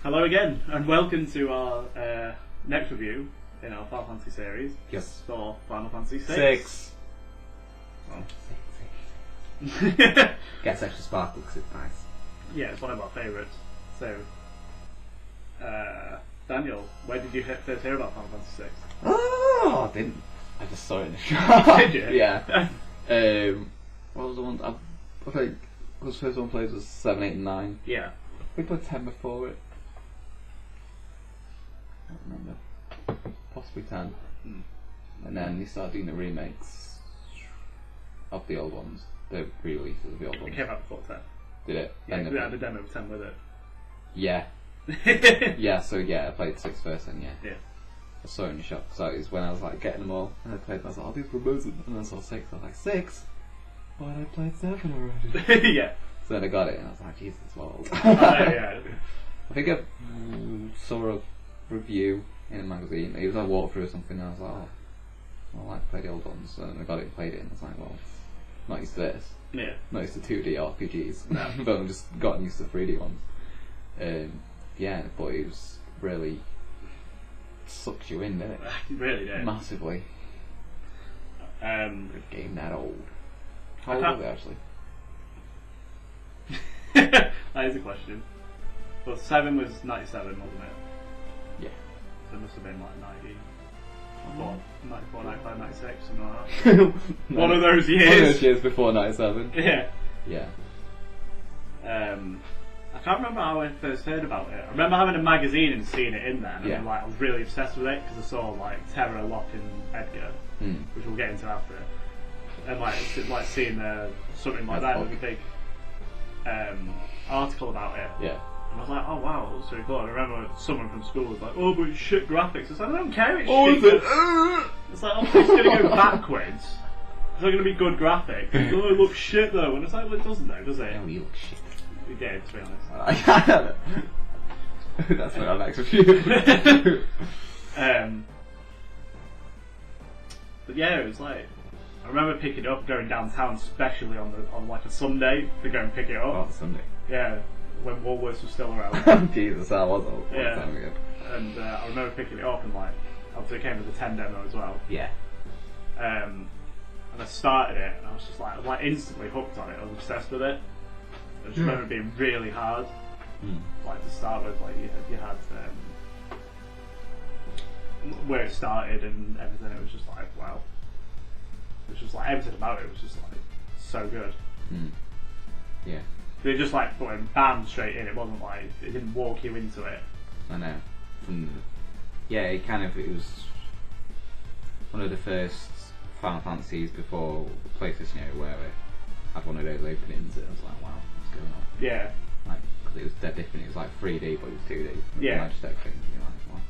Hello again, and welcome to our next review in our Final Fantasy series. Yes. For Final Fantasy VI. Six. Well. Gets extra sparkle because it's nice. Yeah, it's one of our favourites. So, Daniel, where did you first hear about Final Fantasy VI? Oh, I didn't. I just saw it in the shop. Did you? Yeah. What was the one? I think the first one played was 7, 8, and 9. Yeah. We played 10 before it. I don't remember. Possibly 10. Mm. And then they started doing the remakes of the old ones. The re-releases of the old ones. It came out before 10. Did it? Yeah, we had a demo of 10 with it. Yeah. Yeah, so yeah, I played 6 first and yeah. Yeah. I saw it in the shop, so it was when I was like getting them all, and I played, I was like, I'll do Frozen, and then I saw 6, I was like, 6? Why had I played 7 already? Yeah. So then I got it, and I was like, Jesus, it's old. Yeah. I think I saw a review in a magazine, it was a walkthrough or something, and I was like, oh, I like to play the old ones, so then I got it and played it, and I was like, well, not used to this. Yeah. Not used to 2D RPGs, No. but I've just gotten used to 3D ones. Yeah, but it was really sucks you in, didn't it? It really did. Massively. A game that old. How old are they actually? That is a question. Well, 7 was 97, wasn't it? Yeah. So it must have been like 94, 95, 96, something like that. One of those years. One of those years before 97. Yeah. Yeah. I can't remember how I first heard about it. I remember having a magazine and seeing it in there, and I was really obsessed with it because I saw like Terra, Locke, and Edgar, which we'll get into after. And like seeing something like that with a big article about it. Yeah. And I was like, oh wow, that's really cool. And I remember someone from school was like, oh, but it's shit graphics. It's like, I don't care, it's shit. Is it? It's like, oh, it's going to go backwards. It's not going to be good graphics. Oh, it looks shit though. And it's like, well, it doesn't though, does it? Oh, you look shit. It did, to be honest. That's what I like to view. But yeah, it was like, I remember picking it up, going downtown, especially on like a Sunday, to go and pick it up. Oh, Sunday. Yeah, when Woolworths was still around. Jesus, that was a long time ago. And I remember picking it up and like, obviously it came with the 10 demo as well. Yeah. And I started it and I was just like instantly hooked on it. I was obsessed with it. I just remember it being really hard. Like to start with, like you had where it started and everything. It was just like wow. It was just like everything about it was just like so good. Yeah. They just like put him bam straight in. It wasn't like it didn't walk you into it. I know. It was one of the first Final Fantasies before PlayStation era where it had one of those openings. It was like wow, what's going on? Yeah. Like, because it was dead different. It was like 3D, but it was 2D. Yeah. The Magitech thing. You're like, wow.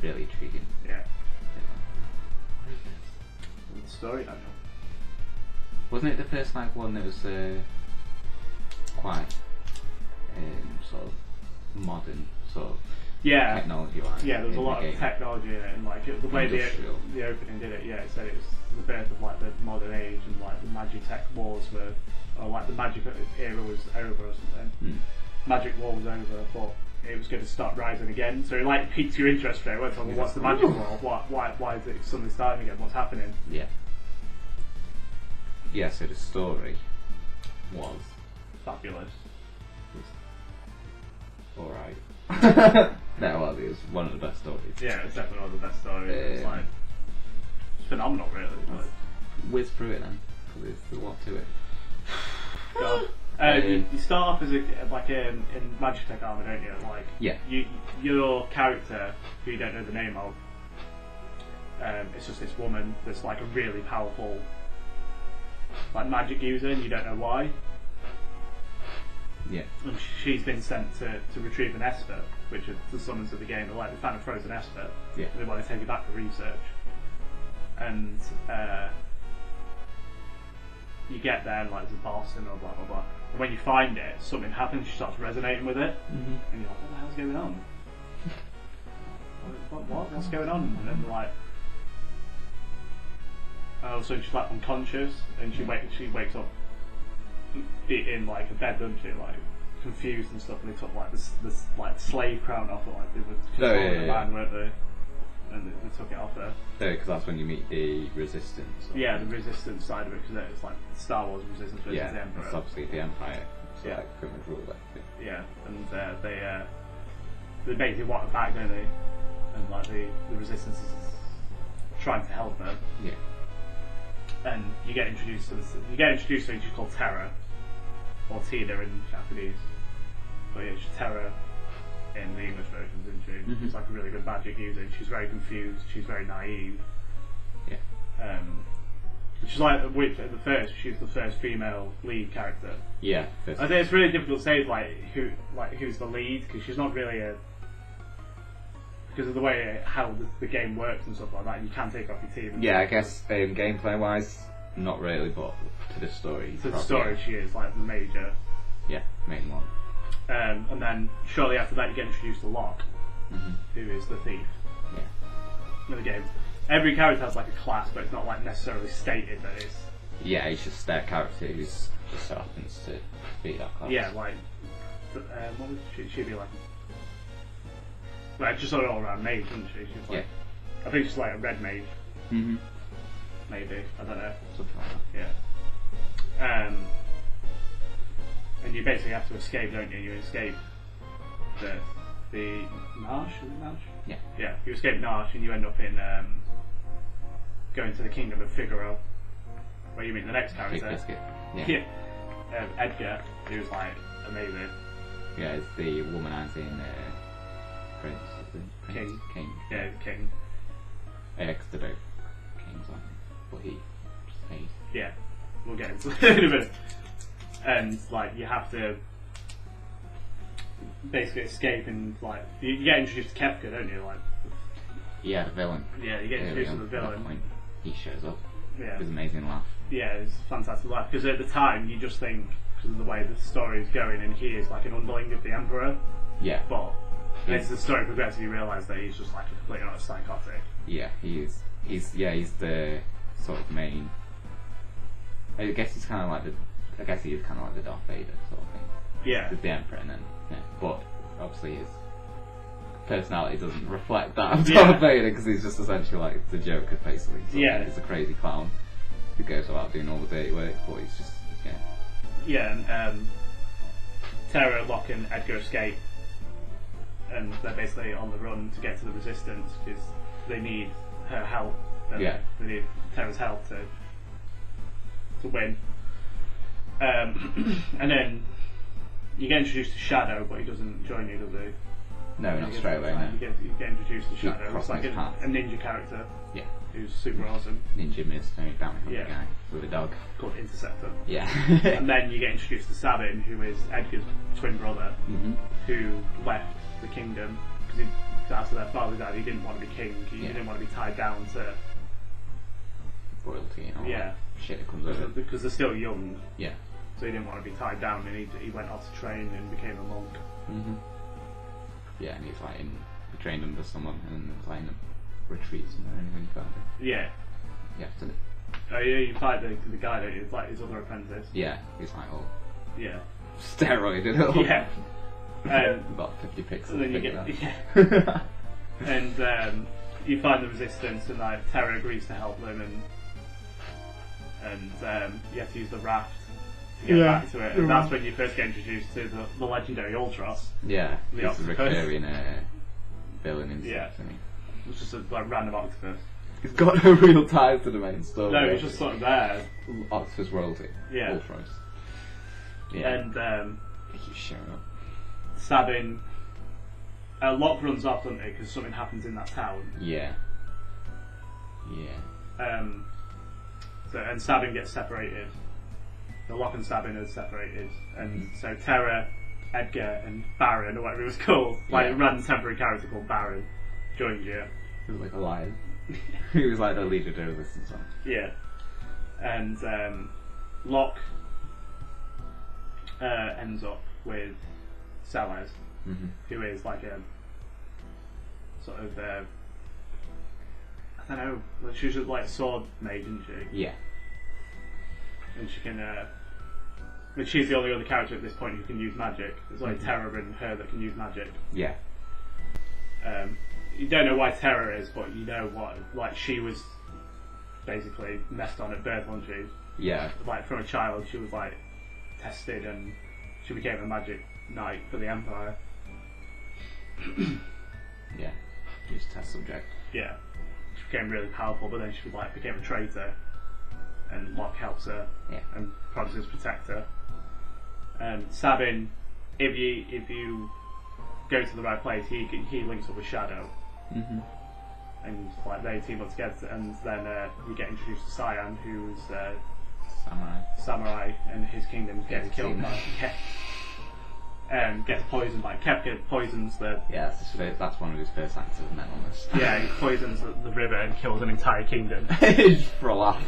Really intriguing. Yeah. The story, I don't know. Wasn't it the first like one that was quite sort of modern sort of technology wise? Yeah, there was a lot of technology in it, and like the way the opening did it. Yeah, it said it was the birth of like the modern age, and like the Magitech wars were, or like the magic era was over or something. Magic war was over, but it was going to start rising again. So it like piqued your interest straight away. Well, what's the magic war? Why is it suddenly starting again? What's happening? Yeah. Yeah. So the story was fabulous. Alright. No, well, it was one of the best stories. Yeah, it's definitely one of the best stories. It's like it's phenomenal, really. Whiz through it then, because there's a lot to it. You start off as in Magitech armor, don't you? Like, your character, who you don't know the name of, it's just this woman that's like a really powerful, like magic user, and you don't know why. Yeah. And she's been sent to retrieve an Esper, which are the summons of the game. They're like they found a frozen Esper. Yeah. They want to take it back for research, and you get there and like there's a boss and blah blah blah. And when you find it, something happens. She starts resonating with it, and you're like, "What the hell's going on? What's going on?" And then like, so she's like unconscious, and she wakes up in like a bed, doesn't she? Like confused and stuff. And they took like this like slave crown off her, like they were controlling the man, weren't they? And they took it off her. Yeah, because that's when you meet the Resistance. Yeah, the Resistance side of it, because it's like Star Wars Resistance versus the Emperor. It's obviously the Empire. It's like pretty much rule that. Yeah, and they basically want her back, don't they? And like the Resistance is trying to help her. Yeah. And you get introduced to this. You get introduced to something she's called Terra, or Tina in Japanese. But yeah, she's Terra in the English version, isn't she? She's like a really good magic user. She's very confused. She's very naive. Yeah. She's like she's the first female lead character. Yeah. I think it's really difficult to say who's the lead, because she's not really because of the way how the game works and stuff like that. You can take off your team. Yeah, I guess gameplay wise, not really, but to the story. To the story, she is like the major. Yeah, main one. And then shortly after that, you get introduced to Locke, who is the thief. Yeah. In the game, every character has like a class, but it's not like necessarily stated that it's. Yeah, it's just their character who's just so happens to be that class. Yeah, like what would she'd be like? Like just an all-round mage, isn't she? She's like, I think she's like a red mage. Maybe, I don't know. Something like that. Yeah. And you basically have to escape, don't you? You escape the the Marsh, is it Marsh? Yeah. Yeah, you escape Marsh and you end up in going to the kingdom of Figaro, where you meet the next character. Big biscuit. Yeah. Yeah. Edgar, who's like amazing. Yeah, it's the womanizing prince, King. King. Yeah, King. Yeah, 'cause they're both kings, aren't they? But he just Yeah, we'll get into it in a minute. And like you have to basically escape, and like you get introduced to Kefka, don't you? Like, yeah, the villain. yeah, you get introduced to the At that villain. point, he shows up. Yeah, With his amazing laugh. yeah, it's a fantastic laugh. Because at the time you just think, because of the way the story is going, and he is like an underling of the Emperor. Yeah. But as the story progresses, you realise that he's just like a completely not psychotic. Yeah, he is. He's the sort of main. I guess he's kind of like I guess he is kind of like the Darth Vader sort of thing. Yeah. With the Emperor, and then but obviously his personality doesn't reflect that of Yeah. Darth Vader, because he's just essentially like the Joker, basically. So Yeah. he's a crazy clown who goes about doing all the dirty work, but he's just Yeah, and Terra, Locke, and Edgar escape, and they're basically on the run to get to the Resistance because they need her help. They need Terra's help to win. And then you get introduced to Shadow, but he doesn't join you, does he? No, not straight away. No. You get introduced to Shadow. It's crossing like his path. a ninja character. Yeah. Who's super awesome. Ninja Mist, very bounty hunter Yeah. guy with a dog. Called Interceptor. Yeah. And then you get introduced to Sabin, who is Edgar's twin brother, who left the kingdom because after their father died, he didn't want to be king. He didn't want to be tied down to royalty and all Yeah. that shit that comes with it. because they're still young. Yeah. So he didn't want to be tied down, and he went off to train and became a monk. Yeah, and he's like he trained under someone, and it was like in a retreat somewhere, and when you found it. Yeah. You have to. Oh yeah, you fight the guy, don't you? It's like his other apprentice. Yeah, he's like all Yeah. steroided up. Yeah. About 50 pixels. And then you bigger get than. and you find the Resistance, and like Terra agrees to help them, and you have to use the raft to get back to it, and that's when you first get introduced to the legendary Ultros. Yeah, The he's a octopus. recurring villain in Yeah. stuff, isn't he? It's just a like random octopus. He's got no real ties to the main story. No, it's just sort of there. Octopus royalty. Yeah. Ultros. Yeah. And He keeps showing up. Sabin. Locke runs off, doesn't he? Because something happens in that town. Yeah. Yeah. And Sabin gets separated. So Locke and Sabin are separated, and so Terra, Edgar, and Baron, or whatever it was called, like a random temporary character called Baron, joined you. He was like a lion. He was like the leader of the resistance. Yeah. And Locke ends up with Snes, who is like a sort of I don't know, she's just like a sword mage, isn't she? Yeah. And she can but she's the only other character at this point who can use magic. There's only Terra and her that can use magic. Yeah. You don't know why Terra is, but you know what, like she was basically messed on at birth, wasn't she? Yeah. Like from a child she was like tested, and she became a magic knight for the Empire. Yeah. She was a test subject. Yeah. She became really powerful, but then she like became a traitor, and Locke helps her and promises to protect her. And Sabin, if you go to the right place, he links up with Shadow, and like they team up together, and then you get introduced to Cyan, who's samurai, and his kingdom gets killed by gets poisoned by Kefka. Poisons the that's one of his first acts of mentalness. Yeah, he poisons the river and kills an entire kingdom. Just for a laugh.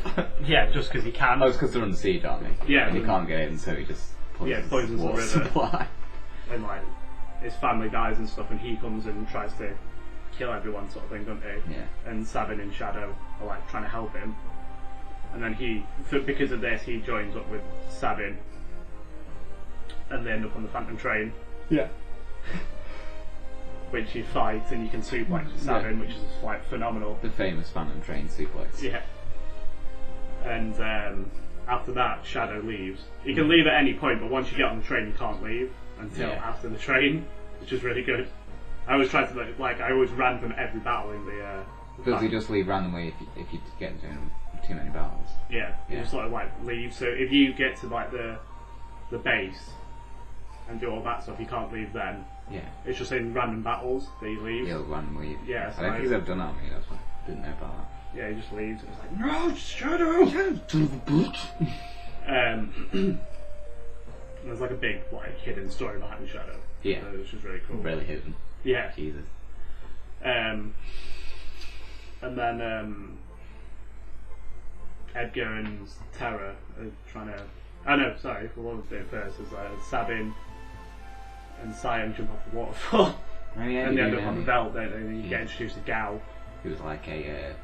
Yeah, just because he can. Oh, it's because they're under siege, aren't they? Yeah, and he can't get in, so he just poisons the water river. supply. And like his family dies and stuff, and he comes and tries to kill everyone, sort of thing, doesn't he? Yeah. And Sabin and Shadow are like trying to help him, and then because of this, he joins up with Sabin, and they end up on the Phantom train. Yeah. Which you fight, and you can suplex Sabin, which is like phenomenal. The famous Phantom train suplex. Yeah. And after that, Shadow leaves. You can leave at any point, but once you get on the train, you can't leave until after the train, which is really good. I always try to like I always ran from every battle in the. Does he just leave randomly if you get into too many battles? Yeah, he just sort of like leave. So if you get to like the base and do all that stuff, you can't leave then. Yeah. It's just in random battles that he leaves. He'll randomly. Yeah. So I don't think he's ever done that. I mean, that's why I didn't know about that. Yeah, he just leaves. It's like no, Shadow. Son of a bitch. There's like a big like hidden story behind the Shadow. Yeah. Which is really cool. Really hidden. Yeah. Jesus. And then Edgar and Terra are trying to. Oh no, sorry. What was it first? Is Sabin and Sion jump off the waterfall, Oh, yeah, and they end up on the belt, don't they? And then you get introduced to Gao. He was like a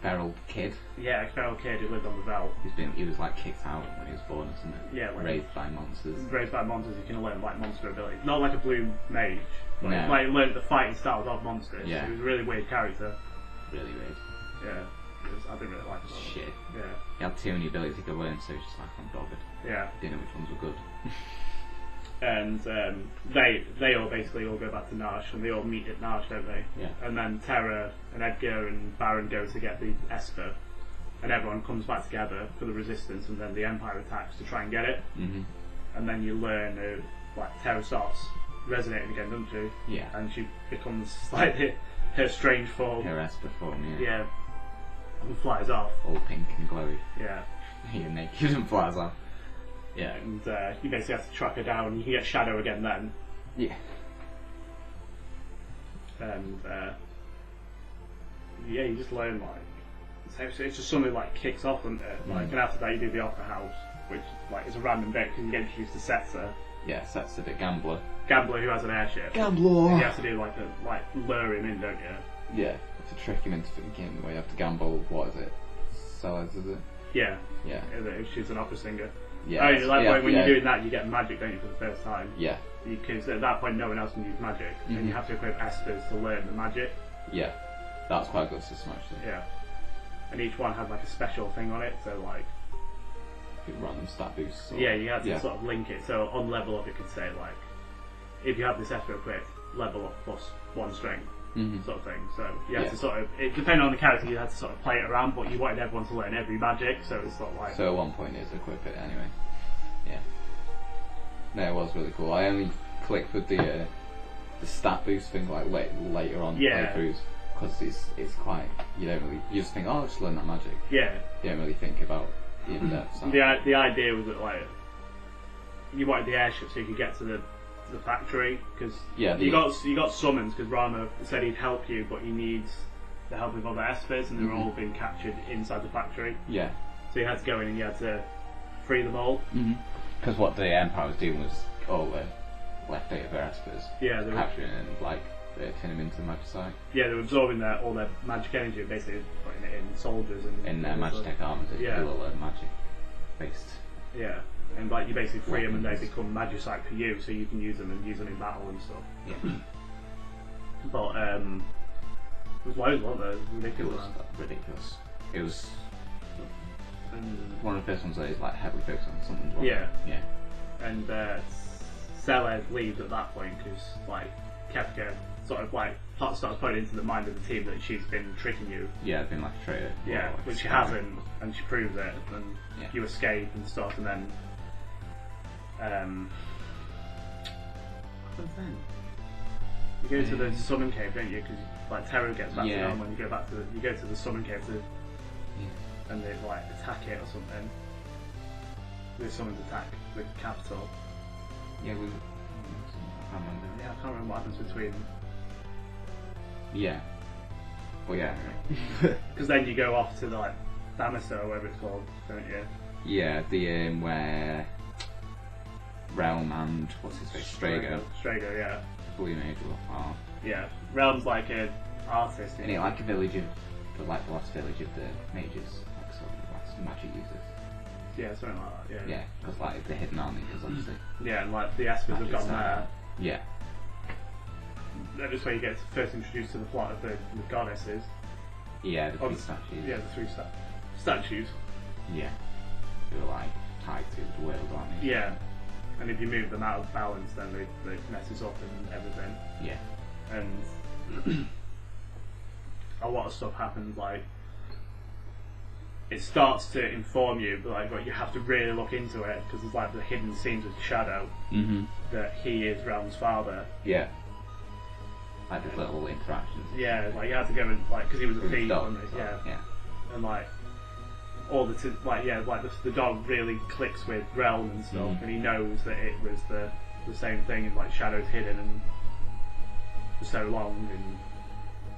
feral kid. Yeah, a feral kid who lived on the belt. He was like kicked out when he was born or something. Yeah, like raised by monsters. Raised by monsters, you can learn like monster abilities. Not like a blue mage. Like, No. like learn the fighting styles of monsters. Yeah. He was a really weird character. Really weird. Yeah. I didn't really like him. Shit. Yeah. He had too many abilities he could learn, so he was just like, I'm bothered. Yeah. Didn't know which ones were good. And they all basically all go back to Nash, and they all meet at Nash, don't they? Yeah. And then Terra and Edgar and Baron go to get the Esper, and everyone comes back together for the Resistance, and then the Empire attacks to try and get it. Mm-hmm. And then you learn like Terra starts resonating again, doesn't she? Yeah. And she becomes like her strange form. Her Esper form, yeah. Yeah. And flies off. All pink and glowy. Yeah. You're naked and flies off. Yeah. And you basically have to track her down, and you can get Shadow again then. Yeah. And yeah, you just learn like it's just something like kicks off, and like, and after that you do the Opera House, which like is a random bit because you get introduced to Setzer. Yeah, Setzer the gambler. Gambler who has an airship. Gambler. You have to do like lure him in, don't you? Yeah, to trick him into thinking where you have to gamble. What is it? Sellers, is it? Yeah. Yeah. She's an opera singer. Yeah. Oh, like when you're doing that, you get magic, don't you, for the first time? Yeah. Because at that point, no one else can use magic, and you have to equip Espers to learn the magic. Yeah. That's quite a good system, actually. Yeah. And each one has like a special thing on it, so like. Random stat boosts. Or, yeah, you have to sort of link it. So on level up, it could say like, if you have this Esper equipped, level up plus 1 strength. Sort of thing. So you have to sort of, it depending on the character, you had to sort of play it around, but you wanted everyone to learn every magic, so it's sort of like. So at one point it's equip it anyway. Yeah. No, it was really cool. I only clicked with the stat boost thing like later on playthroughs because it's quite, you just think, oh, I'll just learn that magic. Yeah. You don't really think about the in-depth stuff. The idea was that like you wanted the airship so you could get to the factory, because you got summons because Rama said he'd help you, but he needs the help of other Espers, and they were all being captured inside the factory. Yeah. So you had to go in and you had to free them all. Because what the Empire was doing was all the leftover Espers. Yeah. They were capturing and turning them into magicite. Yeah, they were absorbing all their magic energy, and basically putting it in soldiers and in their Magitech armors. Yeah. All magic based. Yeah. And like you basically free them and they become magicite for you, so you can use them in battle and stuff. Yeah. But there's loads, weren't there? Ridiculous. Ridiculous. It was one of the first ones that is like heavily focused on something. Yeah. Yeah. And Seled leaves at that point because like Kefka sort of like starts putting into the mind of the team that she's been tricking you. Yeah, been like a traitor. Yeah, like which she hasn't, and she proves it. And you escape and stuff, and then. What then? You go to the summon cave, don't you? Because like Terra gets back to them when you go back to you go to the summon cave and they like attack it or something. The summons attack the capital. Yeah, I can't remember. Yeah, I can't remember what happens between. Yeah. Well, yeah. Because then you go off to the like Damaso or whatever it's called, don't you? Yeah, the where Realm and what's his face, Strago, yeah. Blue Mage are. Yeah, Realm's like an artist. Isn't it like a village of the last village of the mages, like sort of the last magic users. Yeah, something like that. Yeah. Yeah, because like the hidden army, because obviously. Yeah, and like the Espers have gone there. Yeah. That's where you get first introduced to the plot of the goddesses. Yeah, the 3 statues. Yeah, the 3 statues. Yeah. They were like tied to the world, aren't they? Yeah. and if you move them out of balance, then they messes up and everything. Yeah. And a lot of stuff happens, like it starts to inform you, but you have to really look into it because there's like the hidden scenes with Shadow that he is Realm's father. Yeah. Like the little interactions. Yeah, like you have to go and like because he was a thief, yeah. And like all the the dog really clicks with Realm and stuff, and he knows that it was the same thing, and like Shadow's hidden and for so long, and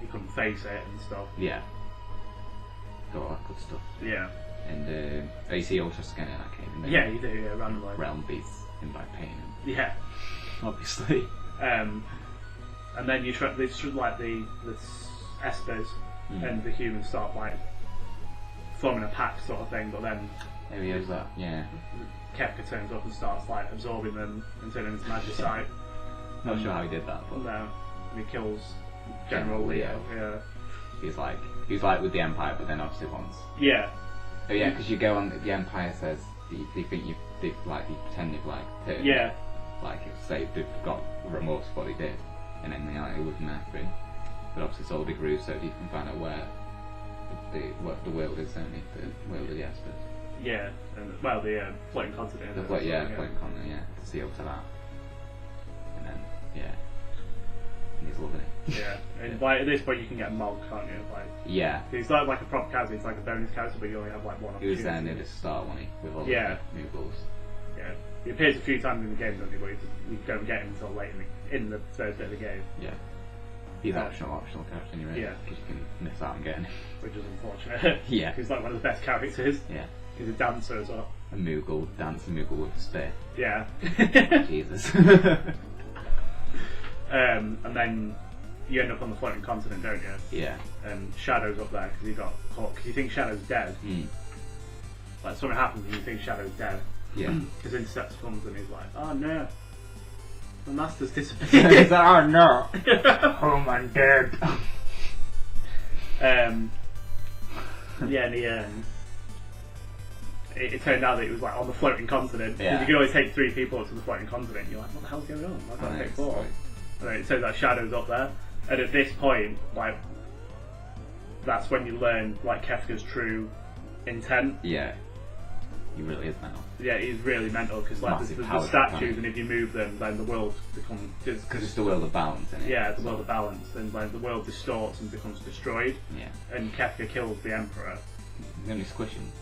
he couldn't face it and stuff. Yeah. Got all that good stuff. Yeah. And you see Ultra Scan in that cave. Yeah, you do. Yeah, randomly. Realm beats him by pain. Yeah. Obviously. And then you try. It's like the Espers and the humans start like forming a pack sort of thing, but then there he is. That. Yeah. Kefka turns up and starts like absorbing them and turning into magicite. Not sure how he did that, but no, and he kills General Leo. Yeah. He's like with the Empire, but then obviously wants. Yeah. Oh yeah, because you go on. The Empire says they think they pretend you've like turned. Yeah. Like say they've got remorse for what they did, and then they wouldn't have been. But obviously it's all a big ruse, so you can find out where the world is, don't you? The world of the Espers. Yeah, and the floating continent. Floating continent, yeah. To see up to that, and then and he's loving it. Yeah, and like at this point you can get Mog, can't you? Like he's not like a proper character; he's like a bonus character, but you only have like one. He was there near the start, wasn't he? With all the new balls. Yeah, he appears a few times in the game, doesn't he? But you don't get him until late in the first bit of the game. Yeah. He's optional character anyway. Yeah. Because you can miss out on getting him. Which is unfortunate. Yeah. He's like one of the best characters. Yeah. He's a dancer as well. A Moogle, dancing Moogle with a spear. Yeah. Jesus. And then you end up on the floating continent, don't you? Yeah. And Shadow's up there because he got caught. Because you think Shadow's dead. Like something happens and you think Shadow's dead. Yeah. Because Interceptor comes and he's like, oh no. The master's disappeared. He's like, oh no. Oh my dead. Yeah, in the end, it turned out that it was like on the floating continent. Yeah. You can always take 3 people up to the floating continent. You're like, what the hell's going on? I've got to take 4. And then it turns out Shadow's up there. And at this point, like, that's when you learn like Kefka's true intent. Yeah. He really is mental. Yeah, he's really mental because like the statues, and if you move them, then the world becomes because it's the world of balance, isn't it? Yeah, the world of balance, and then the world distorts and becomes destroyed. Yeah. And Kefka kills the Emperor. He's only squishing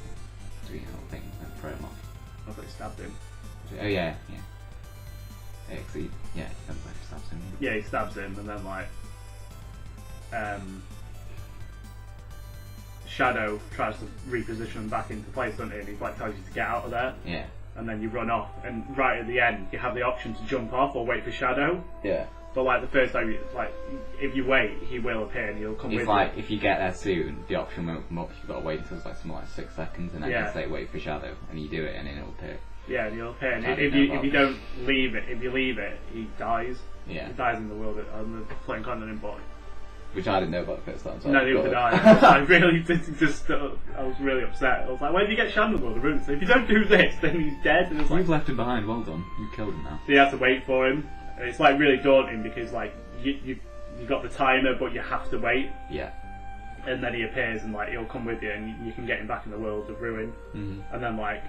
doing the whole thing and throw him off. I thought he stabbed him. Oh yeah. He stabs him. Yeah, he stabs him, and then like Shadow tries to reposition him back into place, doesn't he? And he like tells you to get out of there. Yeah. And then you run off, and right at the end, you have the option to jump off or wait for Shadow. Yeah. But like the first time, if you wait, he will appear and he'll come with you. It's like if you get there soon, the option won't come up. You've got to wait until it's like something like 6 seconds, and then you say wait for Shadow, and you do it, and then it'll appear. Yeah, and he'll appear. And if you don't leave it, he dies. Yeah. He dies in the world on the floating continent, but. Which I didn't know about the first time. So no, neither did I. I really I was really upset. I was like, why did you get Shandor the room? So if you don't do this, then he's dead. And you've left him behind. Well done. You killed him now. So you have to wait for him. And it's like really daunting because like you got the timer, but you have to wait. Yeah. And then he appears and like he'll come with you, and you can get him back in the world of ruin. Mm-hmm. And then like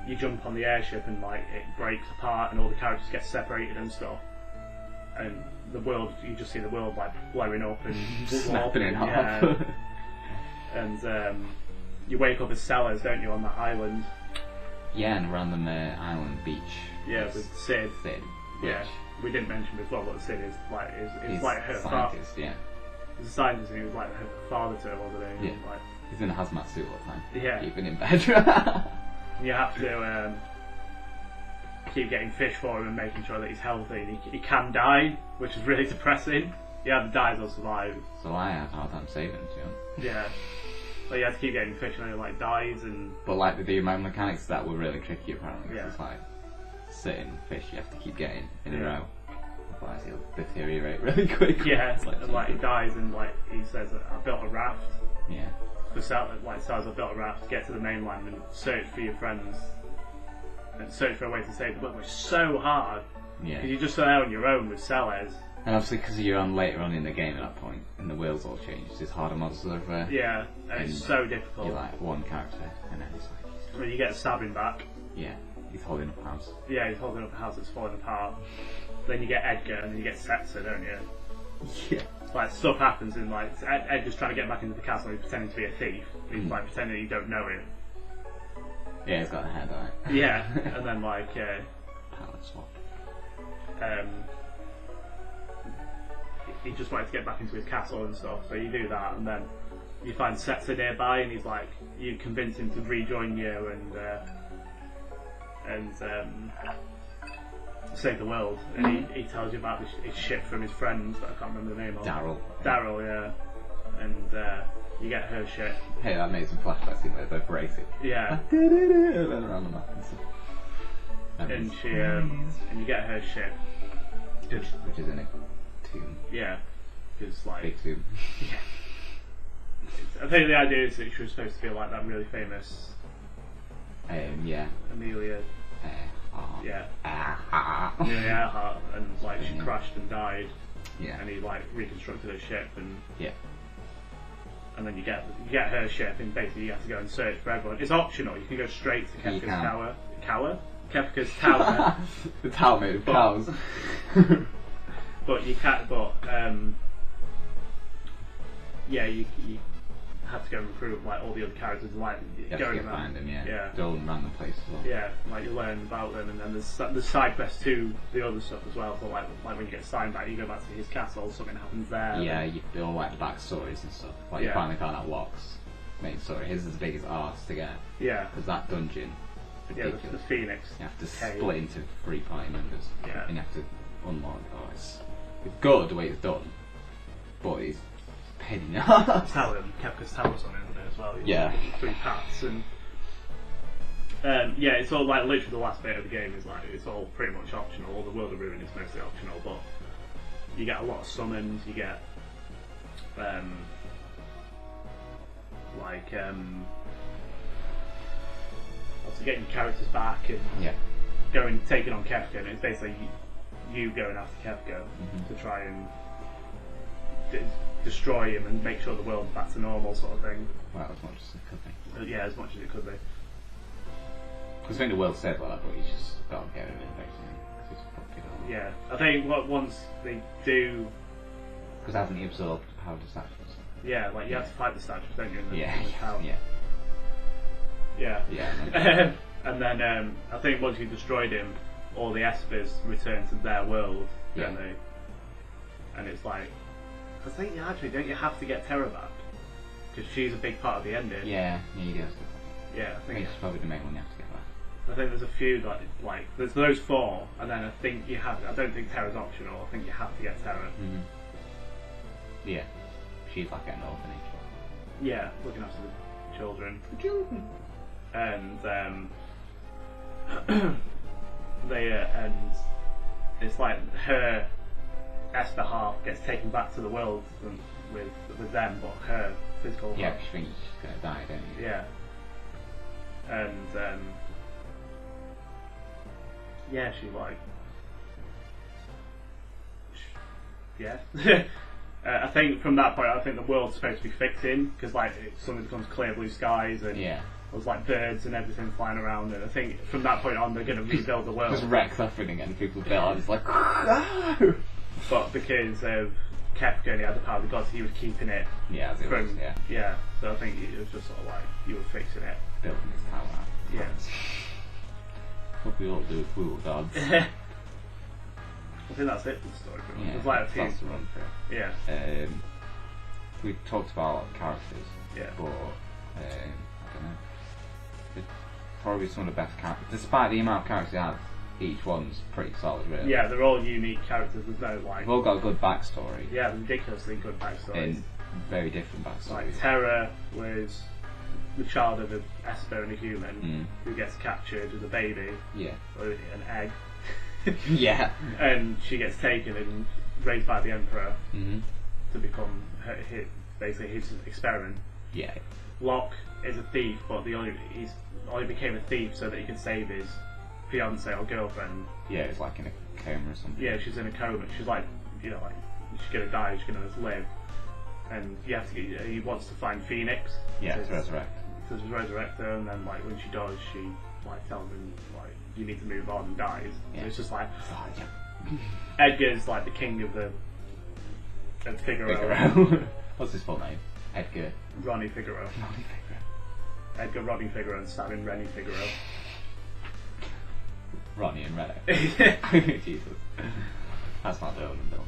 you jump on the airship and like it breaks apart, and all the characters get separated and stuff. And the world, you just see the world like blowing up and snapping in half. And you wake up as Sellers, don't you, on that island? Yeah, and random island beach. Yeah, with Sid. Yeah, we didn't mention before, but Sid is like he's like her scientist. father. Yeah, he's a scientist, and he was like her father to her, wasn't he? Yeah, like, he's in a hazmat suit all the time. Yeah, keeping in bed. You have to keep getting fish for him and making sure that he's healthy. And he can die, which is really depressing. He either dies or survives. So I had a hard time saving him, too. Yeah. But you have to keep getting fish and he like dies and. But like the mechanics of that were really tricky apparently. Yeah. It's like sitting fish you have to keep getting in a row. Otherwise he'll deteriorate really quick. Yeah. Like he dies and like he says, I built a raft. Yeah. I built a raft to get to the mainland and search for your friends. and search for a way to save the world, which is so hard. Yeah. Because you're just there on your own with Snes. And obviously, because you're on later on in the game at that point, and the world's all changed, there's harder monsters over there. Yeah, and it's so difficult. You're like one character, and then it's like. When you get stabbing back. Yeah, he's holding up a house. Yeah, he's holding up a house that's falling apart. Then you get Edgar, and then you get Setzer, don't you? Yeah. Like, stuff happens, and like, Edgar's trying to get back into the castle, he's pretending to be a thief. He's like pretending you don't know him. Yeah, he's got a head on it. Yeah, and then like, Power swap. He just wanted to get back into his castle and stuff, so you do that, and then you find Setzer nearby, and he's like, you convince him to rejoin you and save the world, and he tells you about his ship from his friends that I can't remember the name of. Daryl, yeah, and you get her ship. Hey, that made some flashbacks in there, both racing. Yeah. Then around the map and stuff. And she, and you get her ship. Which is in a tomb. Yeah, because like. Big tomb. Yeah. I think the idea is that she was supposed to be like that really famous. Yeah. Amelia. Yeah. Earhart. Amelia Earhart, and like she crashed and died. Yeah. And he like reconstructed her ship, and yeah. And then you get her ship, and basically you have to go and search for everyone. It's optional. You can go straight to Kefka's tower. Kefka's tower. The tower made of cows. But you can't. But yeah, you have to go and recruit like all the other characters, and like go find them. Yeah. They're all in random places. Yeah, like you learn about them, and then there's side quests to the other stuff as well. But like when you get signed back, you go back to his castle. Something happens there. Yeah, you all like the backstories and stuff. Like you finally found out Locke's main story. His is the biggest arse to get. Yeah. Because that dungeon. Ridiculous. Yeah, the Phoenix. You have to split into 3 party members. Yeah. And you have to unlock. Oh, it's good the way it's done, but it's pain in the ass. Kefka's tower's on it, isn't it, as well? Yeah. 3 paths, and yeah, it's all like literally the last bit of the game is like it's all pretty much optional. All the World of Ruin is mostly optional, but you get a lot of summons. You get also getting your characters back and taking on Kefka, and it's basically you going after Kefka to try and destroy him and make sure the world's back to normal, sort of thing. Well, as much as it could be. Yeah, as much as it could be. Because I think the world's said like that, but you just got to get rid of it, basically. It's fucking on. Yeah, I think once they do. Because hasn't he absorbed the power of the statues? Yeah, like you have to fight the statues, don't you? In the tower. Yeah. And then I think once you destroyed him, all the Espers return to their world, don't they? And it's like, I think don't you have to get Terra back? Because she's a big part of the ending. Yeah, you do. Yeah, I think it's probably the main one you have to get back. I think there's a few like there's those 4, and then I think you have. I don't think Terra's optional. I think you have to get Terra. Yeah, she's like an orphanage. Yeah, looking after the children. And and it's like her Esper half gets taken back to the world with them, but her physical half. Yeah, she thinks she's gonna die, don't you? Yeah. And she like I think from that point, I think the world's supposed to be fixing because like it suddenly becomes clear blue skies and there's like birds and everything flying around, and I think from that point on they're going to rebuild the world. Just wreck everything and people build. It's like, but because of Kefka and he had the power of the gods, he was keeping it. Yeah, as it was. Yeah. So I think it was just sort of like you were fixing it, building this tower. Yeah. What we all do with Google gods. I think that's it for the story. Yeah, there's like a few. That's the run through. Yeah. We talked about characters. Yeah. But I don't know. It's probably some of the best characters. Despite the amount of characters you have, each one's pretty solid, really. Yeah, they're all unique characters. There's no like. They've all got a good backstory. Yeah, ridiculously good backstories. And very different backstories. Like Terra was the child of an Esper and a human who gets captured as a baby. Yeah. Or an egg. Yeah. And she gets taken and raised by the Emperor to become basically his experiment. Yeah. Locke is a thief, but he only became a thief so that he could save his fiance or girlfriend. Yeah, it's like in a coma or something. Yeah, she's in a coma. She's like, you know, like she's gonna die. She's gonna live, and you have to. He wants to find Phoenix. Yeah, to resurrect. To resurrect her, and then like when she does, she like tells him like you need to move on and dies. Yeah. So it's just like Edgar's like the king of the Figaro. What's his full name? Edgar. Ronnie Figaro. Edgar Ronnie Figaro and stabbing Rennie Figaro. Ronnie and Rennie. Jesus. That's not the middle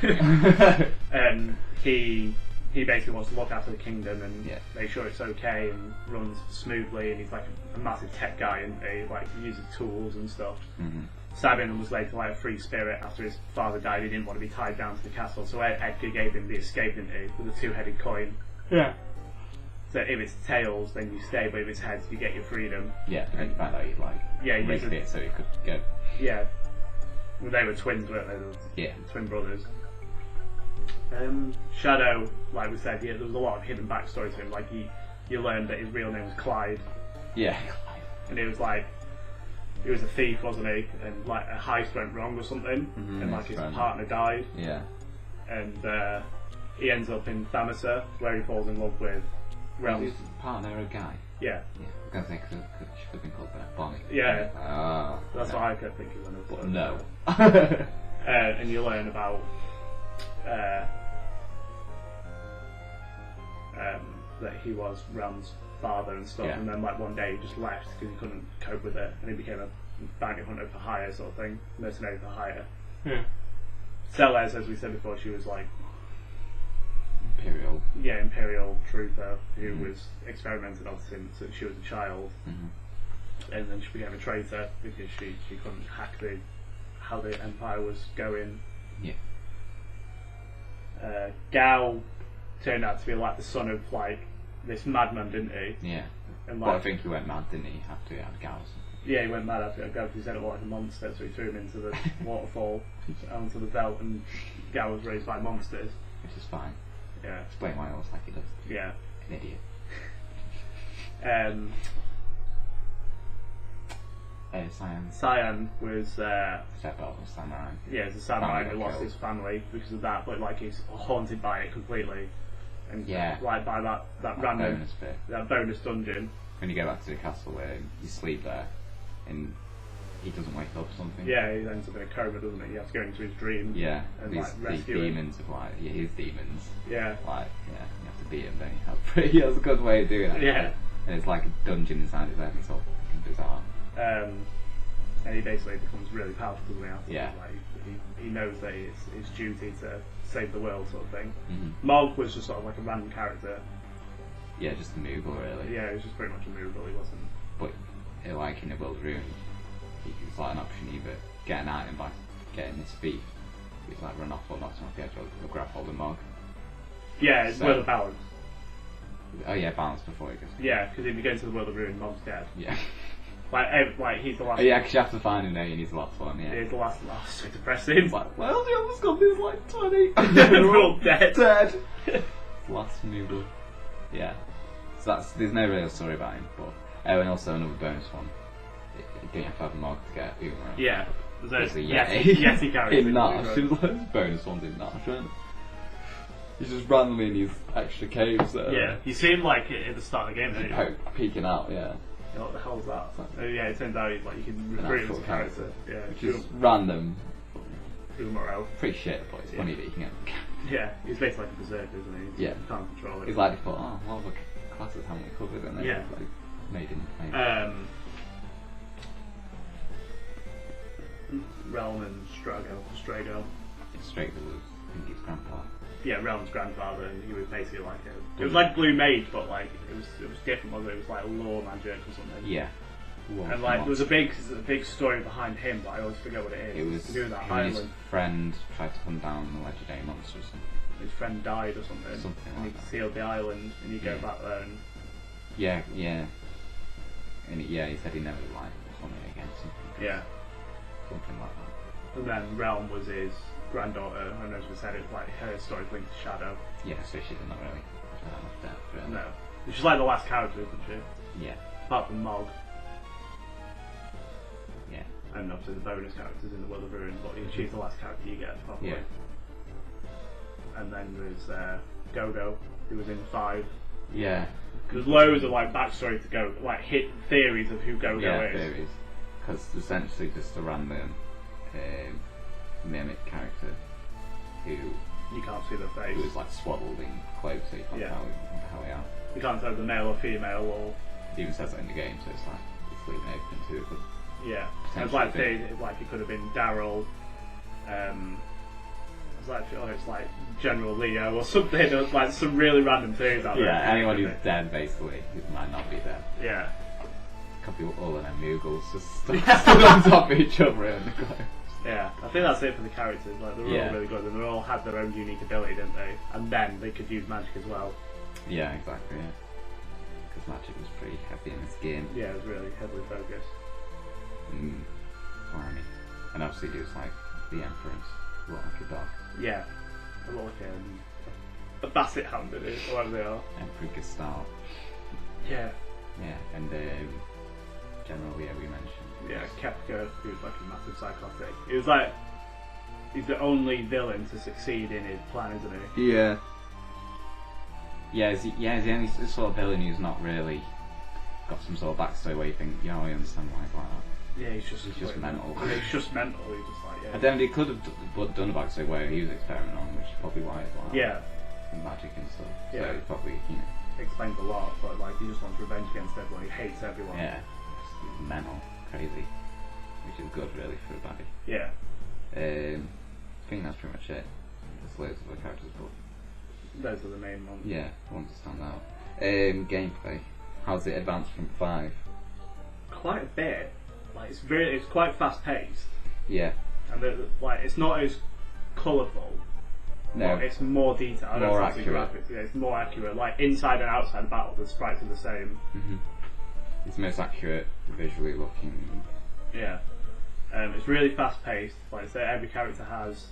name. And he basically wants to look after the kingdom and make sure it's okay and runs smoothly, and he's like a massive tech guy and he like uses tools and stuff. Mm-hmm. Sabin was later like a free spirit after his father died. He didn't want to be tied down to the castle, so Edgar gave him the escape, didn't he, with a two-headed coin. Yeah. So if it's tails, then you stay, but if it's heads, you get your freedom. Yeah, and you found out he'd like rigged it so he could go. Yeah. Well, they were twins, weren't they? Yeah. Twin brothers. Shadow, like we said, there was a lot of hidden backstory to him. Like you learned that his real name was Clyde. Yeah. And it was like he was a thief, wasn't he? And like a heist went wrong or something, and like his partner died. Yeah. And he ends up in Thamasa, where he falls in love with Realm. His partner a guy. Yeah. Yeah. I was gonna say because she could have been called Bonnie. Yeah. That's what I kept thinking when I was no. And you learn about that he was Ram's father and stuff, and then like one day he just left because he couldn't cope with it, and he became a bounty hunter for hire sort of thing, mercenary for hire. Yeah. Celes, as we said before, she was like Imperial trooper who was experimented on since she was a child, and then she became a traitor because she couldn't hack how the empire was going. Yeah. Gao turned out to be like the son of like this madman, didn't he? Yeah. And like, I think he went mad, didn't he? After he had Gao. Yeah, he went mad after Gao. He said it was like a monster, so he threw him into the waterfall onto the belt, and Gao was raised by monsters. Which is fine. Yeah. Explain why it looks like he does. Yeah. An idiot. Cyan was stepdaughter of samurai. Yeah, it's a samurai who lost his family because of that, but like he's haunted by it completely, and like by that random bonus bit, that bonus dungeon. When you go back to the castle where you sleep there, and he doesn't wake up or something. Yeah, he ends up in a coma, doesn't he? You have to go into his dream. Yeah, and these demons him. of like his demons. Yeah, like you have to beat him. Then he has a good way of doing it. Yeah, and it's like a dungeon inside his head. It's all bizarre. And he basically becomes really powerful, doesn't he? After like he knows that it's his duty to save the world, sort of thing. Mm-hmm. Mog was just sort of like a random character. Yeah, just a Moogle, really. Yeah, he was just pretty much a Moogle. He wasn't. But like in a world room, it's like an option either get an item by getting his feet, which like run off or knock him off the edge, or grab hold of Mog. Yeah, it's world of balance. Oh yeah, balance before he goes. Yeah, because if you go into the world of ruin, Mog's dead. Yeah. Like he's the last. Oh, yeah, because you have to find him there, and he's the last one. Yeah. He's the last. Oh, so depressing. It's like, well, the other got this like 20. They're all dead. Last Moogle. Yeah. So there's no real story about him, but and also another bonus one. You don't have to have a Mog to get Uma. Yeah. There's a Yeti character in Nash. There's loads of bonus ones in Nash, right? He's just randomly in these extra caves there. Yeah, you see him like at the start of the game, don't you? Peeking out, yeah. What the hell's that? Yeah, it turns out like you can recruit him as a character. Yeah, which is random. Umaro. Pretty shit, but it's funny that you can get. Yeah, he's basically like a berserker, isn't he? Yeah. You can't control it. He's like, they thought, well, the classes haven't we covered, and then like made him. Realm and Strago. Strago was, I think, his grandpa. Yeah, Realm's grandfather, and he was basically like it was like Blue Mage, but like it was different, wasn't it? It was like law magic or something. Yeah. And like there was a big story behind him, but I always forget what it is. It was to do with that him island. And his friend tried to hunt down the legendary monster or something. His friend died or something. And he sealed the island, and you go back there and. Yeah. And he said he never like hunt it again. Yeah. Something like that. And then Realm was his granddaughter, and as we said, it's like her story linked to Shadow. Yeah, so she's not really that much depth, really. No. She's like the last character, isn't she? Yeah. Apart from Mog. Yeah. and obviously the bonus characters in the World of Ruin, but she's the last character you get probably. Yeah. And then there's Go-Go, who was in 5. Yeah. There's loads of like backstory to go, like hit theories of who Go-Go is. Yeah, theories. Because essentially just a random mimic character who you can't see the face. Who is like swaddled in clothes, so you can't tell how he are. You can't tell if they're male or female, or it even says that in the game, so it's like it's leaving open to it. But yeah, it's like it could have been Daryl. It's like General Leo or something. There was like some really random theories out there. Yeah, anyone who's dead basically, who might not be dead. Yeah. Could be all of them Muggles just stood on top of each other in the clothes. Yeah, I think that's it for the characters. Like they're all really good, and they all had their own unique ability, didn't they? And then they could use magic as well. Yeah, exactly. Yeah, because magic was pretty heavy in this game. Yeah, it was really heavily focused. Blimey. And obviously it was like the Emperor's look like a dog. Yeah, a lot like a basset hound, it is, or whatever they are. Emperor Gestalt. Yeah. Yeah, and General Leo we mentioned. Yeah, Kefka, who was like a massive psychotic. It was like he's the only villain to succeed in his plan, isn't he? Yeah. Yeah, he's the only sort of villain who's not really got some sort of backstory where you think, I understand why he's like that. Yeah, he's just mental. Yeah, he's just mental. He's just like, yeah. And then he could have done a backstory where he was experimenting on, which is probably why he's like magic and stuff. Yeah. So he probably, explains a lot, but like he just wants revenge against everyone. He hates everyone. Yeah. He's mental, crazy, which is good really for a baddie. Yeah. I think that's pretty much it. There's loads of other characters, but those are the main ones. Yeah, ones that stand out. Gameplay. How's it advanced from 5? Quite a bit. Like it's quite fast paced. Yeah. And it's not as colourful. No. But it's more detailed. More accurate. Graphics. Yeah, it's more accurate. Like inside and outside the battle, the sprites are the same. Mm-hmm. It's the most accurate visually looking. Yeah. It's really fast paced. Like I say, every character has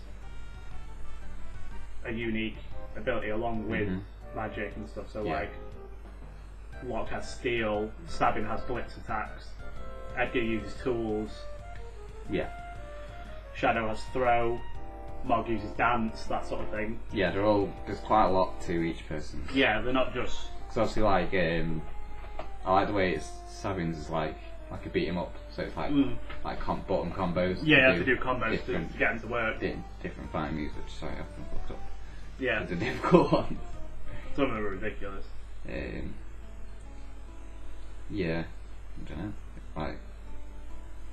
a unique ability along with magic and stuff. So like Locke has steel, Stabbing has blitz attacks, Edgar uses tools. Yeah. Shadow has throw, Mog uses dance, that sort of thing. Yeah, there's quite a lot to each person. Yeah, they're not just. Because obviously, like, I like the way Stabbings is like a beat 'em up, so it's like bottom combos. Yeah, you have to do combos to get them to work. Different fighting moves, which I often looked up. Yeah. It's a difficult one. Some of them are ridiculous. Yeah, I don't know. Like,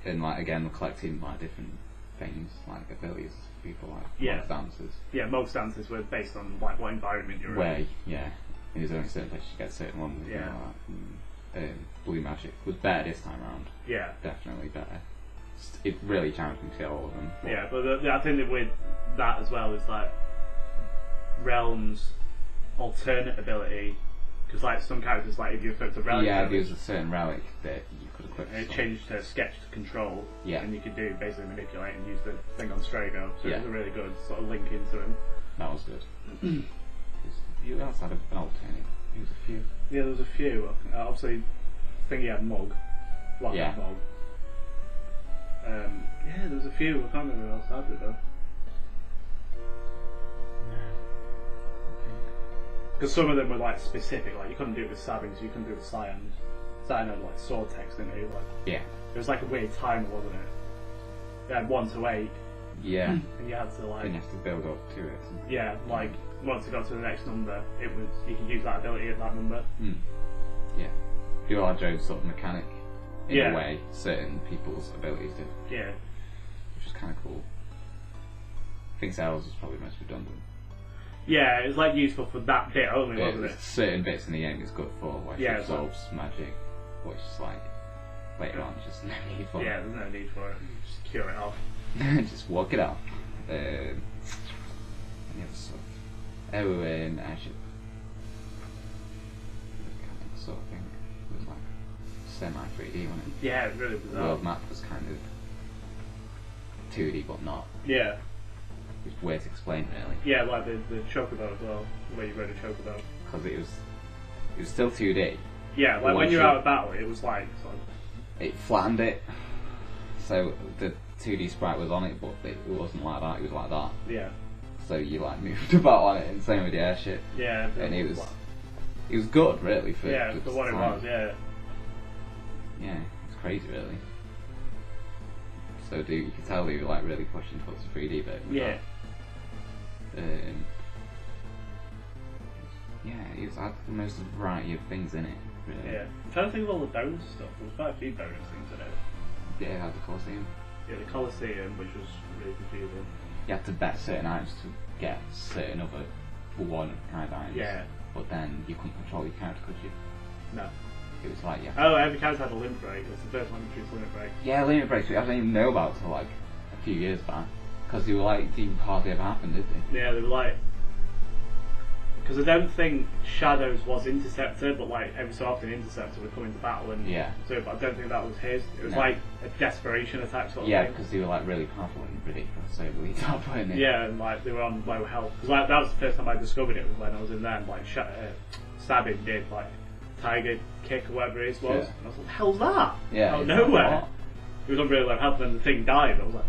and like again, collecting like different things, like abilities, people like Mog's dances. Yeah, Mog's dances were based on like what environment you're in. Yeah, and there's only certain places you get certain ones. Yeah. Blue Magic was better this time around. Yeah. Definitely better. It really challenged me to get all of them. Yeah, but I think that with that as well is like Realm's alternate ability, because like some characters, like if you equipped a relic, there's a certain relic that you could equip. And it changed to sketch to control. Yeah. And you could do basically manipulate and use the thing on Strago. So it was a really good sort of link into him. That was good. You also had an alternate. There was a few. Yeah, there was a few. Obviously, I think he had Mog. Lock had Mog. Yeah, there was a few. I can't remember who else had it though. Because some of them were like specific, like you couldn't do it with Savage, you couldn't do it with Cyan. Cyan had like sword text, didn't he? Like, yeah. It was like a weird timer, wasn't it? It had 1 to 8. Yeah. And you had to like. And you have to build up to it. Yeah, like once it got to the next number, it was you could use that ability at that number. Yeah. You are Joe's sort of mechanic in a way. Certain people's abilities do. Yeah. Which is kind of cool. I think Sales is probably most redundant. Yeah, it was like useful for that bit only, wasn't it? Certain bits in the game it's good for, where she absorbs magic, which is like later on just no need for it. Yeah, there's no need for it. Just cure it off. Just walk it off. Any other stuff? I should kind of sort of thing. It was like semi 3D, wasn't it? Yeah, it really bizarre. The world map was kind of 2D but not. Yeah. It's weird to explain, really. Yeah, like the Chocobo as well, the way you rode a Chocobo. Because it was still 2D. Yeah, like when you're out of battle, it was like sort of... It flattened it So the 2D sprite was on it, but it wasn't like that. It was like that. Yeah. So you like moved about on it, and same with the airship. Yeah. And it was good, really, for what it was. Yeah. Yeah, it's crazy, really. So you could tell they were like really pushing towards the 3D bit. Yeah. It had the most variety of things in it. Really. Yeah. I'm trying to think of all the bonus stuff. There was quite a few bonus things in it. Yeah, it had the Colosseum. Yeah, the Colosseum, which was really confusing. You had to bet certain items to get certain other one kind of items. Yeah. But then you couldn't control your character, could you? No. It was like, yeah. Oh, every character had a limit break. It was the first one to choose limit break. Yeah, limit breaks, which I didn't even know about till like a few years back. Because they were like, didn't hardly ever happen, did they? Yeah, they were like. Because I don't think Shadows was Interceptor, but like every so often Interceptor would come into battle and so, but I don't think that was his. It was like a desperation attack sort of thing. Yeah, because they were like really powerful and ridiculous, so really tough, weren't they? Yeah, and like they were on low health. Because like that was the first time I discovered it was when I was in there and like Sabin did like Tiger Kick or whatever it was. And I was like, what the hell's that? Yeah. Out of nowhere. Like, it was on really low health and then the thing died and I was like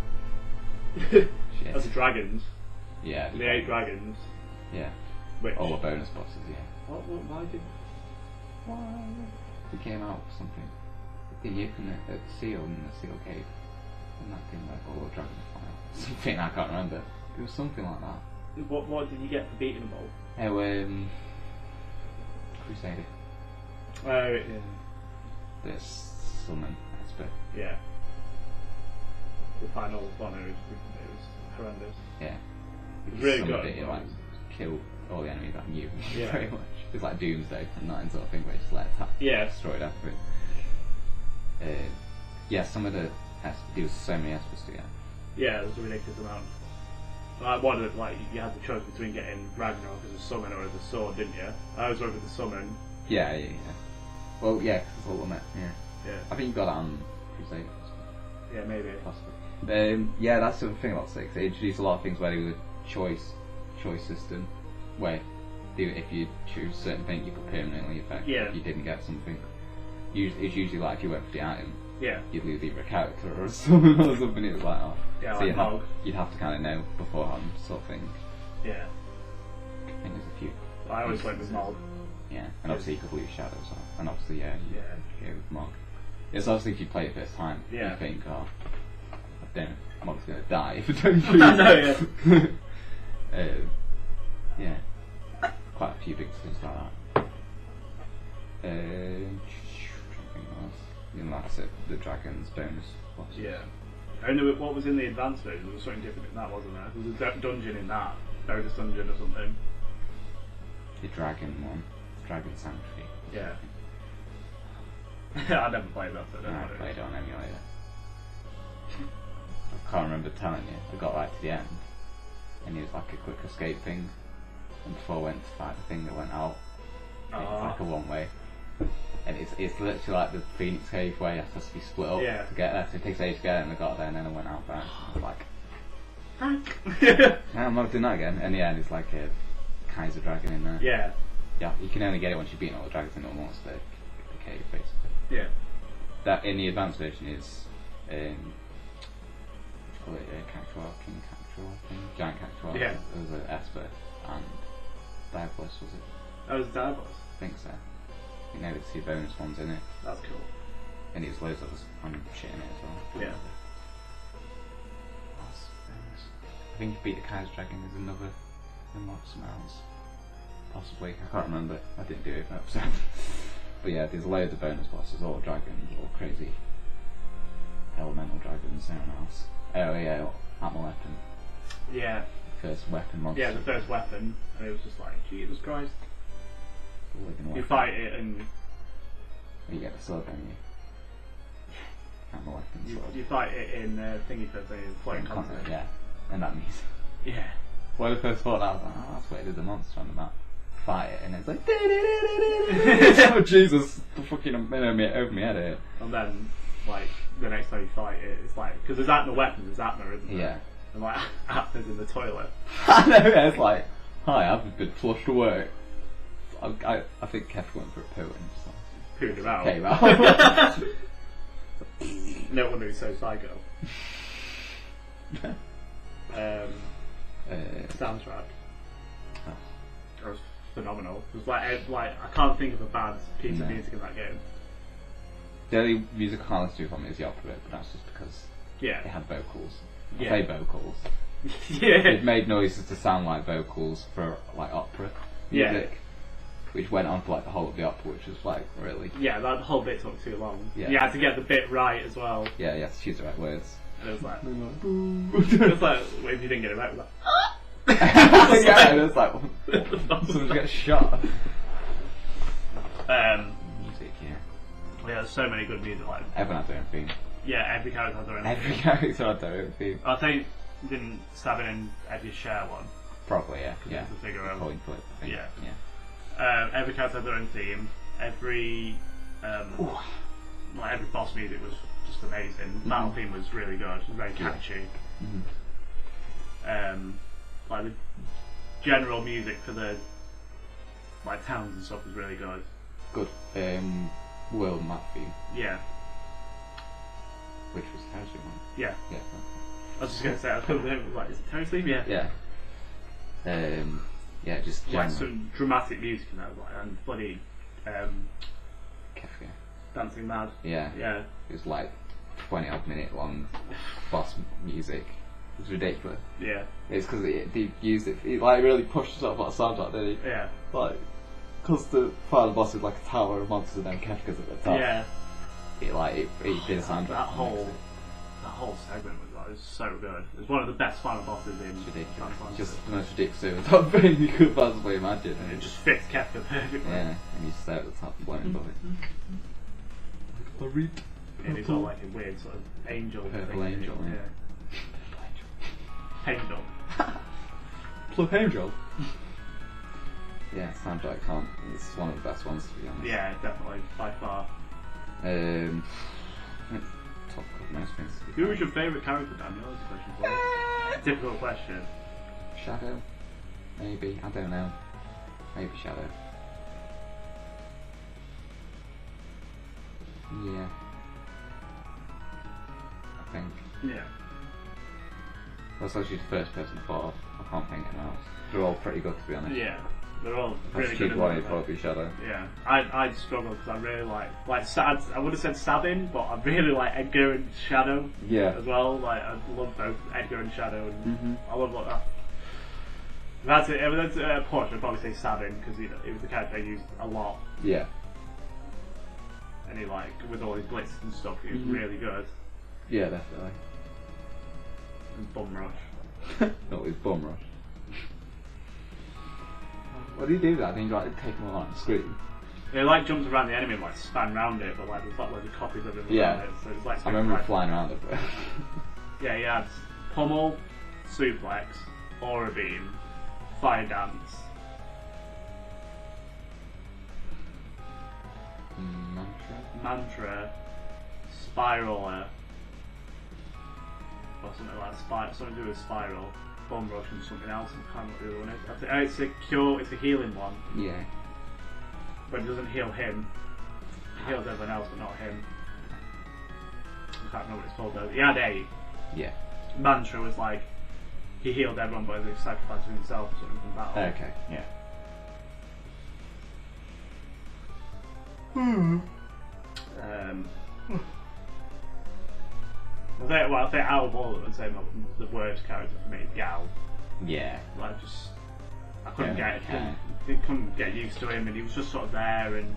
shit. That's the dragons. Yeah. The 8 dragons. Yeah. Which, all the bonus bosses, yeah. Why did... It came out with something. Didn't you open it at Seal in the Seal Cave? And that thing like all the dragons fly out. Something I can't remember. It was something like that. What did you get for beating them all? Oh, Crusader. Oh, yeah. The summon aspect. Yeah. The final one, it was horrendous. Yeah. It was really good. It, like, kill all the enemies that knew yeah. very much. It's like Doomsday and that sort of thing where you just let it destroyed after it. Yeah, some of the there was so many Espers to get. Yeah, there was a ridiculous amount. Like one of the, like you had the choice between getting Ragnarok as a summon or as a sword, didn't you? I was over the summon. Yeah. Well, yeah, because it's ultimate. Yeah. I think you got that on Crusade. Yeah, maybe. Possibly. Yeah, that's the thing about 6. They introduced a lot of things where they were choice system, where if you choose a certain thing, you could permanently affect. Yeah. If you didn't get something, it's usually like if you went for the item. Yeah. You'd lose either a character or something. It was like, yeah, so like you'd have to kind of know beforehand, sort of thing. Yeah. I think there's a few. I always went with Mog. Yeah, and obviously you could lose Shadows, and obviously you go with Mog. It's obviously if you play it first time, you think, oh, I don't know, Mog's gonna die if I don't choose. I know, yeah. Yeah, quite a few big things like that. And that's it, the Dragon's bonus. Yeah. I know what was in the advanced version, there was something different in that, wasn't there? There was a dungeon in that, bonus dungeon or something. The Dragon one, Dragon Sanctuary. Yeah. I never played that, so I don't know. I played it on emulator. I can't remember telling you, I got right to the end, and it was like a quick escape thing, and before I went to fight the thing that went out, it's like a one-way. And it's literally like the Phoenix Cave where you have to be split up to get there, so it takes ages to get there, and I got there and then I went out back. I was like, no, I'm not doing that again. And yeah, and it's like a Kaiser Dragon in there. Yeah. Yeah, you can only get it once you've beaten all the dragons in almost the cave, basically. Yeah. That in the advanced version is, call it King Cactuar thing, Giant Cactuar. Yeah. There was an Esper and Diabolus, was it? That was Diabolus? I think so. You know, it's 2 bonus ones in it. That's cool. And there's loads of us on shit in it as well. Yeah. That's bonus. I think if you beat the Kaiser Dragon, there's another unlock somewhere else. Possibly. I can't remember. I didn't do it for episode. But yeah, there's loads of bonus bosses, all dragons, all crazy elemental dragons, everything else. Oh yeah, Atma-Weapon. Yeah. First weapon monster. Yeah, the first weapon, and it was just like, Jesus Christ. You fight it and... You get the sword, don't you? Atma-Weapon sword. You fight it in thingy first, don't you? Floating concept. Yeah, and that means... Yeah. When I first fought, I was like, oh, that's weird, there's a monster on the map. Fight it, and it's like... Oh Jesus, the fucking over my head here. And then, like, the next time you fight it, it's like... Because there's Atma weapons, there's Atma, isn't there? Yeah. And like, Atma's in the toilet. I know, yeah, it's like, hi, I've been flushed to work. I think Kev went for a poo and just like... Pooed him out. Came out. No wonder he's so psycho. Soundtrack. That was phenomenal. It was like I can't think of a bad piece of music in that game. The only music I can't listen to from it is the opera bit, but that's just because it had vocals. I say vocals. It made noises to sound like vocals for like opera music, which went on for like the whole of the opera, which was like really. Yeah, that whole bit took too long. Yeah. You had to get the bit right as well. Yeah, you had to choose the right words. And it was like, it was like, well, if you didn't get it right, it was like, yeah, and it was like, someone gets shot. Music, yeah. Yeah, there's so many good music. Like everyone had their own theme. Yeah, every character had their own theme. Every character had their own theme. I think didn't Sabin and Eddie share one? Probably, yeah. Yeah. The figure out. Coin flip, I think. Yeah. Every character had their own theme. Every like every boss music was just amazing. The battle theme was really good. It was very catchy. Like the general music for the like towns and stuff was really good. Good. World map theme. Yeah. Which was Terrace one. Yeah. Yeah. I was just going to say, I thought it was like, is it Terrace theme? Yeah. Yeah. Yeah, just general. Like some dramatic music in that, like, and bloody Kefka. Dancing Mad. Yeah. Yeah. It was like 20 odd minute long boss music. It was ridiculous. Yeah. It's because they used it. It like really pushed up that soundtrack, didn't he? Yeah. Like, because the final boss is like a tower of monsters and then Kefka's at the top. Yeah. It did a soundtrack. That whole segment was so good. It was one of the best final bosses in ridiculous. Just the most ridiculous thing you could possibly imagine. And it just fits Kefka perfectly. Yeah, and he's there at the top floating above it. And he's all like a weird sort of angel. Purple angel, yeah. Angel. Plug angel. Yeah, soundtrack can't. It's one of the best ones to be honest. Yeah, definitely by far. Top of most things. Who was your favourite character, Daniel? That's a question for you. Difficult question. Shadow? Maybe. I don't know. Maybe Shadow. Yeah. I think. Yeah. That's actually the first person I thought of. I can't think of anyone else. They're all pretty good to be honest. Yeah. They're all really good. One would probably be Shadow. Yeah, I'd struggle because I really like sad. I would have said Sabin, but I really like Edgar and Shadow. Yeah. As well, like I love both Edgar and Shadow, and I love what that. That's it. That's a push. I'd probably say Sabin because he was the character I used a lot. Yeah. And he like with all his blitzes and stuff, he was really good. Yeah, definitely. And Bum Rush. Not with Bum Rush. What do you do that? Then you like take them on the screen. It like jumps around the enemy and like span around it, but like there's like loads of copies of him around it. So it's like I remember flying around it. Yeah, he had Pummel, Suplex, Aura Beam, Fire Dance. Mantra, Spiraler, or something like something to do with Spiral, Bum Rush and something else. I can't remember what the other one is. It's a cure. It's a healing one. Yeah. But it doesn't heal him. It heals everyone else, but not him. I can't remember what it's called though. He had 8. Yeah. Mantra was like he healed everyone, but he sacrificed himself or something from battle. Okay. Yeah. I think out of all of them, I'd say the worst character for me is Gao. Yeah. Like I couldn't get used to him, and he was just sort of there, and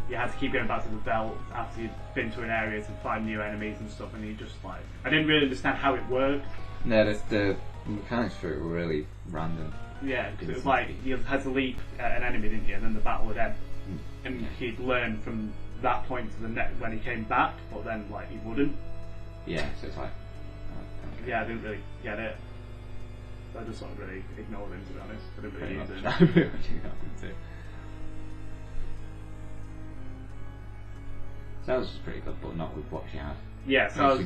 you had to keep going back to the belt after you'd been to an area to find new enemies and stuff, and he just like I didn't really understand how it worked. No, the mechanics for it were really random. Yeah, because it was like you had to leap at an enemy, didn't you, and then the battle would end, and he'd learn from that point to the next when he came back, but then like he wouldn't. Yeah, so it's like. Yeah, I didn't really get it. So I just sort of really ignored him, to be honest. I didn't really use it. I pretty much ignored him too. So that was just pretty good, but not with what she had. Yeah, so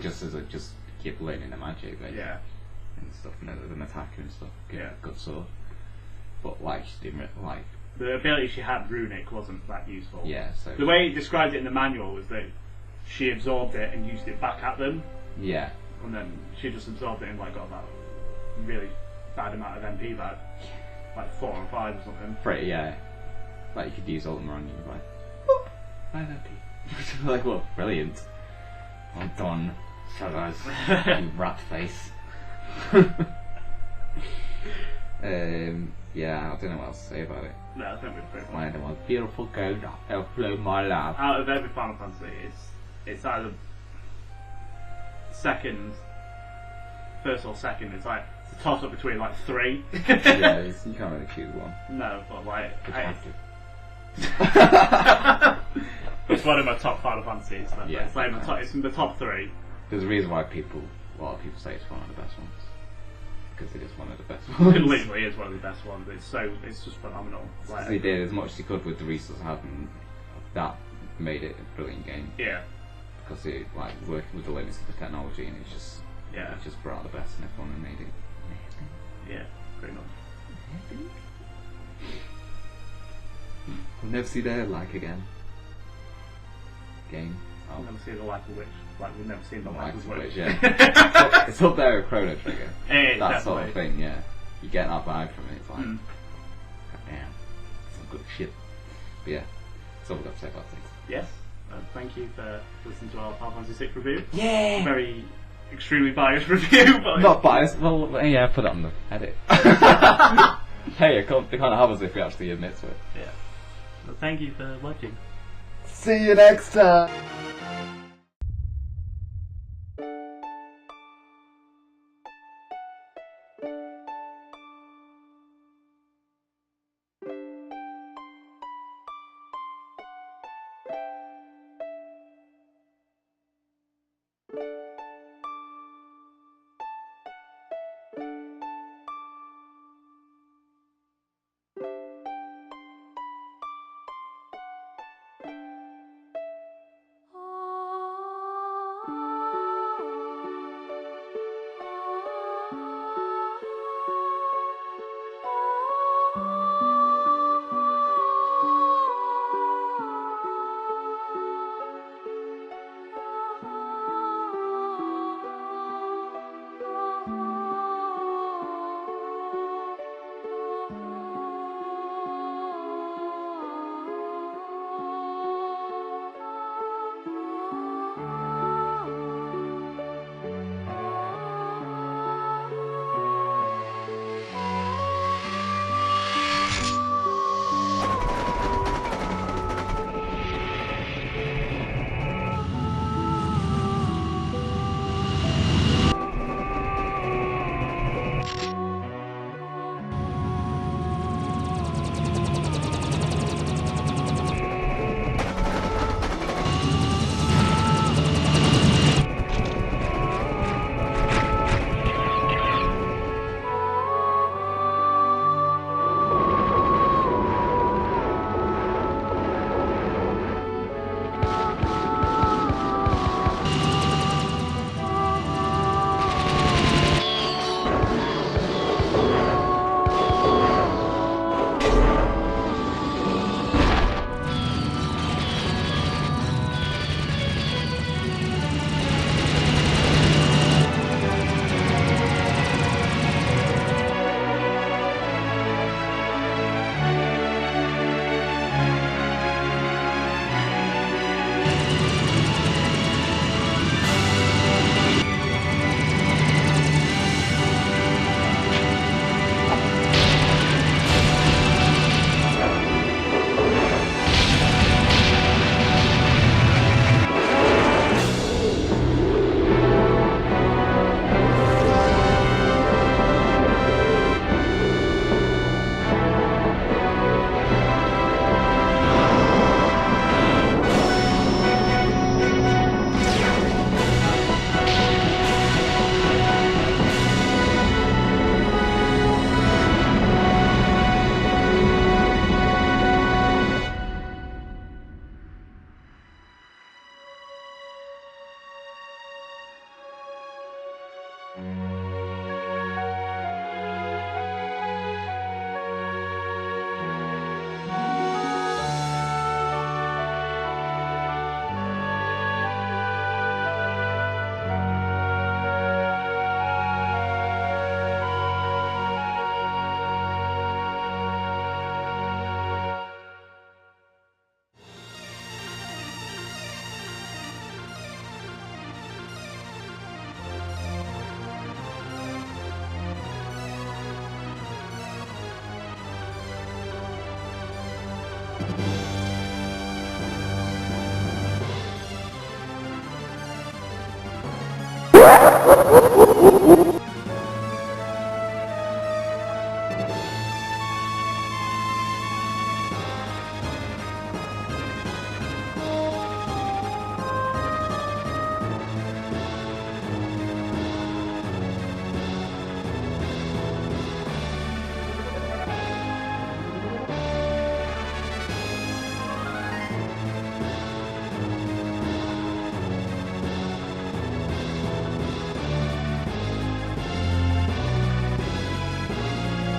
just keep learning the magic, basically. Yeah. And stuff, and an attacker and stuff. Yeah. Good sword. But like she didn't like. The ability she had, Runic, wasn't that useful. Yeah. So the way it described it in the manual was that she absorbed it and used it back at them. Yeah. and then she just absorbed it and like got that really bad amount of MP back, like 4 or 5 or something. Pretty, yeah. Like you could use Ultima on you, like, boop, 5 MP. Like, well, brilliant. Well done, Shadows, you rat face. Yeah, I don't know what else to say about it. No, I think we're pretty fun. One of the most beautiful girls I've ever flew in my life. Out of every Final Fantasy, it's either first or second. It's like it's a toss up between like 3. Yeah, you can't really choose one. No, but like You have to. it's one of my top Final Fantasies. So Yeah, it's like it's in the top 3. There's a reason why a lot of people say it's one of the best ones. Because it is one of the best ones. It literally is one of the best ones. It's just phenomenal. Like, They did as much as they could with the resources they had, and that made it a brilliant game. Yeah. Because it like working with the limits of the technology, and it just brought out the best in everyone and made it. Yeah, pretty much. We'll never see their like again. Game. I'll never see the like of which. Like we've never seen the like of which. Yeah. It's up there with Chrono Trigger. That That sort of thing, yeah. You get that vibe from it. It's like, God damn, some good shit. But yeah, that's all we've got to say about things. Yes. Thank you for listening to our Final Fantasy 6 review. Yeah. Very extremely biased review, but Not biased. Well, yeah, put it on the edit. Hey, they can't have us if we actually admit to it. Yeah. Well, thank you for watching. See you next time.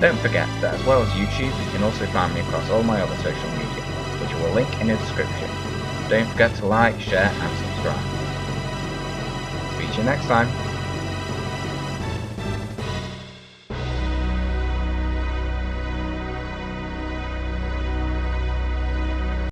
Don't forget that as well as YouTube, you can also find me across all my other social media, which I will link in the description. Don't forget to like, share and subscribe. See you next time.